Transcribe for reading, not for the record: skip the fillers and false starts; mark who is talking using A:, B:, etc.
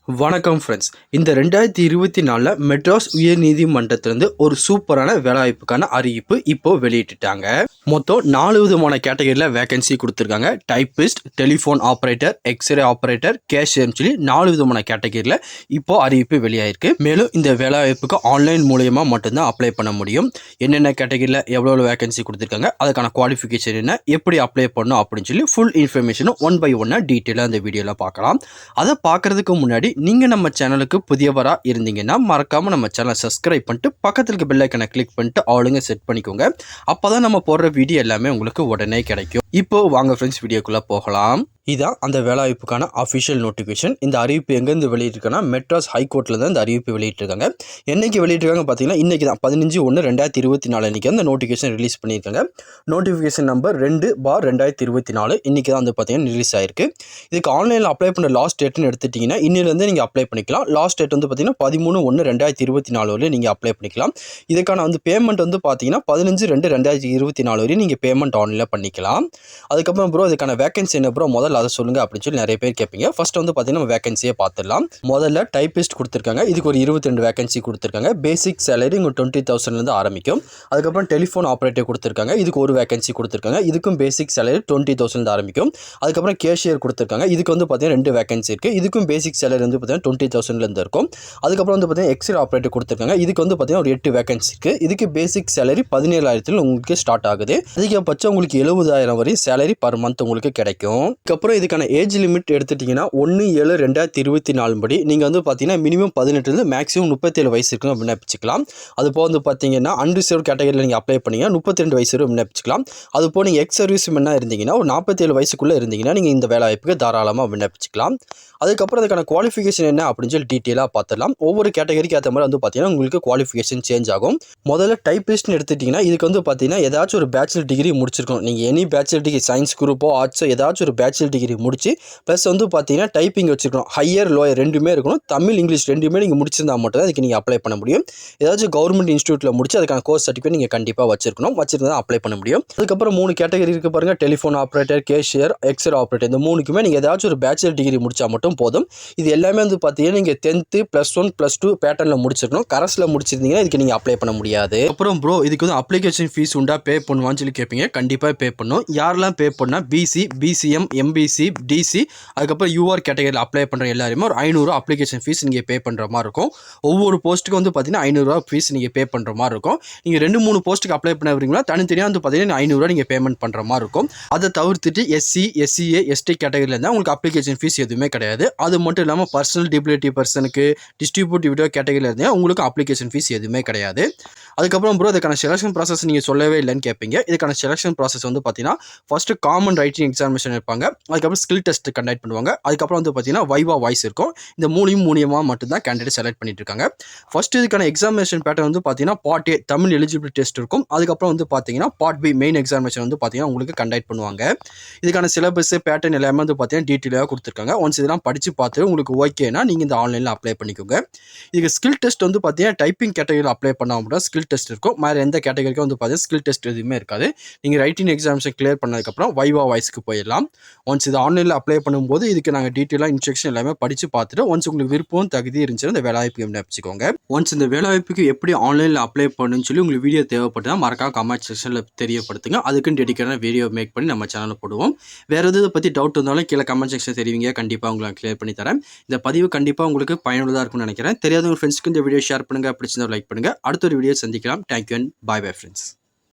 A: வணக்கம் ஃப்ரெண்ட்ஸ். இந்த 2024 மெட்ராஸ் உயர்நீதிமன்றத்திலிருந்து ஒரு சூப்பரான வேலைவாய்ப்புக்கான அறிவிப்பு இப்போ வெளியிட்டுட்டாங்க. மொத்தம் 4 விதமான கேட்டகரியில் வேகன்சி கொடுத்துருக்காங்க. Typist, telephone operator, x-ray operator, கேஷியர்னு சொல்லி 4 விதமான கேட்டகரியில் இப்போ அறிவிப்பு வெளியாயிருக்கு. மேலும் இந்த வேலைவாய்ப்புக்கு ஆன்லைன் மூலயமா மட்டும்தான் அப்ளை பண்ண முடியும். என்னென்ன கேட்டகரியில் எவ்வளோ வேகன்சி கொடுத்துருக்காங்க, அதுக்கான குவாலிஃபிகேஷன் என்ன, எப்படி அப்ளை பண்ணணும் அப்படின்னு சொல்லி ஃபுல் இன்ஃபர்மேஷனும் ஒன் பை ஒன்னாக டீட்டெயிலாக இந்த வீடியோவில் பார்க்கலாம். அதை பார்க்குறதுக்கு முன்னாடி நீங்கள் நம்ம சேனலுக்கு புதியவராக இருந்தீங்கன்னா மறக்காமல் நம்ம சேனலை சப்ஸ்கிரைப் பண்ணிட்டு பக்கத்தில் இருக்க பெல் ஐக்கனை கிளிக் பண்ணிட்டு ஆளுங்க செட் பண்ணிக்கோங்க. அப்போ தான் நம்ம போடுற வீடியோ எல்லாமே உங்களுக்கு உடனே கிடைக்கும். இப்போ வாங்க ஃப்ரெண்ட்ஸ், வீடியோக்குள்ளே போகலாம். இதான் அந்த வேலைவாய்ப்புக்கான அஃபிஷியல் நோட்டிஃபிகேஷன். இந்த அறிவிப்பு எங்கேருந்து வெளியிட்டிருக்காங்கன்னா மெட்ராஸ் ஹைகோர்ட்டில் தான் இந்த அறிவிப்பு வெளியிட்டிருக்காங்க. என்னைக்கு வெளியிட்டிருக்காங்க பார்த்தீங்கன்னா இன்றைக்கி தான் 15/1/2024 அன்றைக்கி அந்த நோட்டிஃபிகேஷன் ரிலீஸ் பண்ணியிருக்காங்க. நோட்டிஃபிகேஷன் நம்பர் 2/2024 இன்றைக்கி தான் வந்து பார்த்தீங்கன்னா ரிலீஸ் ஆயிருக்கு. இதுக்கு ஆன்லைனில் அப்ளை பண்ண லாஸ்ட் டேட்னு எடுத்துட்டிங்கன்னா இன்னிலேருந்து நீங்கள் அப்ளை பண்ணிக்கலாம். லாஸ்ட் டேட் வந்து பார்த்தீங்கன்னா 13/1/2024 வரையும் நீங்கள் அப்ளை பண்ணிக்கலாம். இதுக்கான வந்து பேமெண்ட் வந்து பார்த்தீங்கன்னா 15/2/2024 வரையும் நீங்கள் பேமெண்ட் ஆன்லைனில் பண்ணிக்கலாம். அதுக்கப்புறம் ப்ரோ இதுக்கான வேகன்சி என்ன ப்ரோ முதல்ல அதை சொல்லுங்க அப்படின்னு சொல்லி நிறைய பேர் கேட்பீங்க. ஃபர்ஸ்ட் வந்து பார்த்தீங்கன்னா நம்ம வேகன்சியை பார்த்துடலாம். முதல்ல டைப்பிஸ்ட் கொடுத்துருக்காங்க. இதுக்கு ஒரு 22 வேகன்சி கொடுத்துருக்காங்க. பேசிக் சேலரி உங்களுக்கு 20,000 ஆரம்பிக்கும். அதுக்கப்புறம் டெலிஃபோன் ஆப்ரேட்டர் கொடுத்துருக்காங்க. இதுக்கு ஒரு வேகன்சி கொடுத்துருக்காங்க. இதுக்கும் பேசிக் சேலரி 20,000 ஆரம்பிக்கும். அதுக்கப்புறம் கேஷியர் கொடுத்துருக்காங்க. இதுக்கு வந்து பார்த்தீங்கன்னா 2 வேகன்சி இருக்குது. இதுக்கும் பேசிக் சேலரி வந்து பார்த்தீங்கன்னா 20,000 இருக்கும். அதுக்கப்புறம் வந்து பார்த்தீங்கன்னா எக்ஸ்ரே ஆப்ரேட்டர் கொடுத்துருக்காங்க. இதுக்கு வந்து பார்த்தீங்கன்னா ஒரு 8 வேகன்சி இருக்குது. இதுக்கு பேசிக் சேலரி 17,000 உங்களுக்கு ஸ்டார்ட் ஆகுது. அதிகபட்சம் உங்களுக்கு 70,000 வரை சேலரி பர் மந்த் உங்களுக்கு கிடைக்கும். அப்புறம் இதுக்கான ஏஜ் லிமிட் எடுத்துட்டிங்கன்னா 1/7/2024 படி நீங்கள் வந்து பார்த்தீங்கன்னா மினிமம் 18 மேக்ஸிமம் 37 வயசு இருக்குன்னு விண்ணப்பிச்சுக்கலாம். அது போக வந்து பார்த்தீங்கன்னா அன்ரிசர்வ் கேட்டகரியில் நீங்கள் அப்ளை பண்ணிங்கன்னா 32 வயசு வரை விண்ணப்பிச்சுக்கலாம். அது போக நீங்கள் எக்ஸ் சர்வீஸ் மேனாக இருந்தீங்கன்னா ஒரு 47 வயசுக்குள்ளே இருந்தீங்கன்னா நீங்கள் இந்த வேலை வாய்ப்புக்கு தாராளமாக விண்ணப்பிச்சுக்கலாம். அதுக்கப்புறம் அதுக்கான குவாலிஃபிகேஷன் என்ன அப்படின்னு சொல்லி டீட்டெயிலாக பார்த்துடலாம். ஒவ்வொரு கேட்டகரிக்கு ஏற்ற மாதிரி வந்து பார்த்தீங்கன்னா உங்களுக்கு குவாலிஃபிகேஷன் சேஞ்ச் ஆகும். முதல்ல டைப்பிஸ்ட்னு எடுத்துட்டிங்கன்னா இதுக்கு வந்து பார்த்தீங்கன்னா ஏதாச்சும் ஒரு பேச்சுலர் டிகிரி முடிச்சிருக்கணும். நீங்கள் எனி பேச்சுலர் டிகிரி சயின்ஸ் குரூப்போ ஆர்ட்ஸோ ஏதாச்சும் ஒரு பேச்சுலர் டிகிரி முடிச்சு ப்ளஸ் வந்து பார்த்தீங்கன்னா டைப்பிங் வச்சுருக்கணும். ஹையர் லோயர் ரெண்டுமே இருக்கணும். தமிழ் இங்கிலீஷ் ரெண்டுமே நீங்கள் முடிச்சிருந்தா மட்டும் தான் அதுக்கு நீங்கள் அப்ளை பண்ண முடியும். ஏதாச்சும் கவர்மெண்ட் இன்ஸ்டியூட்டில் முடிச்சு அதுக்கான கோர்ஸ் சர்டிஃபிகேட் நீங்கள் கண்டிப்பாக வச்சிருக்கணும். வச்சிருந்தா அப்ளை பண்ண முடியும். அதுக்கப்புறம் 3 கேட்டகரி இருக்குது பாருங்கள். Telephone operator, cashier, x-ray operator. இந்த 3க்குமே நீங்கள் ஏதாச்சும் ஒரு பேச்சுலர் டிகிரி முடிச்சா மட்டும் போதும். இது எல்லாமே வந்து பார்த்தீங்கன்னா நீங்கள் 10th +1 +2 பேட்டர்னில் முடிச்சிருக்கணும். கரஸில் முடிச்சிருந்தீங்கன்னா இதுக்கு நீங்கள் அப்ளை பண்ண முடியாது. அப்புறம் ப்ரோ இதுக்கு வந்து அப்ளிகேஷன் ஃபீஸ் உண்டா, பே பண்ணுவான்னு சொல்லி கேட்பீங்க. கண்டிப்பாக பே பண்ணணும். யாரெல்லாம் பே பண்ணால் பிசி, பிசிஎம், எம்பிசி, டிசி அதுக்கப்புறம் யூஆர் கேட்டகரியில் அப்ளை பண்ணுற எல்லாருமே ஒரு 500 அப்ளிகேஷன் ஃபீஸ் நீங்கள் பே பண்ணுற மாதிரி இருக்கும். ஒவ்வொரு போஸ்ட்டுக்கு வந்து பார்த்தீங்கன்னா 500 ஃபீஸ் நீங்கள் பே பண்ணுற மாதிரி இருக்கும். நீங்கள் 2-3 போஸ்ட்டுக்கு அப்ளை பண்ண வரீங்களா தனித்தனியாக வந்து பார்த்தீங்கன்னா 500 நீங்கள் பேமெண்ட் பண்ணுற மாதிரி இருக்கும். அதை தவிர்த்துட்டு எஸ்சி, எஸ்சிஏ, எஸ்டி கேட்டகரியில் இருந்தால் உங்களுக்கு அப்ளிகேஷன் ஃபீஸ் எதுவுமே கிடையாது. அது மட்டும் இல்லாமல் பர்சனல் டிபிலிட்டி பர்சனுக்கு, டிஸ்ட்ரிபியூட்டிவ் கேட்டகரியில் இருந்தால் உங்களுக்கு அப்ளிகேஷன் ஃபீஸ் எதுவுமே கிடையாது. அதுக்கப்புறம் ப்ரோ இதுக்கான செலக்ஷன் ப்ராசஸ் நீங்கள் சொல்லவே இல்லைன்னு கேட்பீங்க. இதுக்கான செலக்ஷன் ப்ராசஸ் வந்து பார்த்தீங்கன்னா ஃபஸ்ட்டு காமன் ரைட்டிங் எக்ஸாமினேஷன் இருப்பாங்க. அதுக்கப்புறம் ஸ்கில் டெஸ்ட் கண்டக்ட் பண்ணுவாங்க. அதுக்கப்புறம் வந்து பார்த்தீங்கன்னா வைவா வாய்ஸ் இருக்கும். இந்த மூலியமாக மட்டும்தான் கேண்டிடேட் செலக்ட் பண்ணிட்டு இருக்காங்க. ஃபர்ஸ்ட் இதுக்கான எக்ஸாமினேஷன் பேட்டர்ன் வந்து பார்த்தீங்கன்னா part A Tamil eligibility test இருக்கும். அதுக்கப்புறம் வந்து பார்த்தீங்கன்னா பார்ட் B மெயின் எக்ஸாமினேஷன் வந்து பார்த்தீங்கன்னா உங்களுக்கு கண்டக்ட் பண்ணுவாங்க. இதுக்கான சிலபஸ் பேட்டர்ன் எல்லாமே வந்து பார்த்தீங்கன்னா டீட்டெயிலாக கொடுத்துருக்காங்க. ஒன்ஸ் இதெல்லாம் படித்து பார்த்து உங்களுக்கு ஓகேனா நீங்கள் இந்த ஆன்லைனில் அப்ளை பண்ணிக்கோங்க. இதுக்கு ஸ்கில் டெஸ்ட் வந்து பார்த்தீங்கன்னா டைப்பிங் கேட்டகரியில் அப்ளை பண்ண மட்டும் ஸ்கில் டெஸ்ட் இருக்கும். வேறு எந்த கேட்டகரிக்கும் வந்து பார்த்தீங்கன்னா ஸ்கில் டெஸ்ட் எதுவுமே இருக்காது. நீங்கள் ரைட்டிங் எக்ஸாமினேஷன் கிளியர் பண்ணதுக்கப்புறம் வைவா வாய்ஸ்க்கு போயிடலாம். ஒன்ஸ் இது ஆன்லைனில் அப்ளை பண்ணும்போது இதுக்கு நாங்கள் டீட்டெயிலாக இன்ஸ்ட்ரக்ஷன் எல்லாமே படித்து பார்த்துட்டு ஒன்ஸ் உங்களுக்கு விருப்பம் தகுதி இருந்துச்சுன்னா இந்த வேலைவாய்ப்புக்கு விண்ணப்பிச்சுக்கோங்க. ஒன்ஸ் இந்த வேலைவாய்ப்புக்கு எப்படி ஆன்லைனில் அப்ளை பண்ணுன்னு சொல்லி உங்களுக்கு வீடியோ தேவைப்பட்டா மறக்காம கமெண்ட் செக்ஷனில் தெரியப்படுத்துங்க. அதுக்குன்னு டெடிக்கேட்டான வீடியோ மேக் பண்ணி நம்ம சேனலில் போடுவோம். வேறு எது பற்றி டவுட் இருந்தாலும் கீழே கமெண்ட் செக்ஷன் தெரிவிங்க. கண்டிப்பாக உங்களுக்கு கிளியர் பண்ணி தரேன். இந்த பதிவு கண்டிப்பாக உங்களுக்கு பயனுள்ளதாக இருக்கும்னு நினைக்கிறேன். தெரியாதவங்க ஃப்ரெண்ட்ஸ்க்கு இந்த வீடியோ ஷேர் பண்ணுங்கள். பிடிச்சிருந்தா லைக் பண்ணுங்கள். அடுத்த ஒரு வீடியோ சந்திக்கலாம். Thank you and bye bye friends.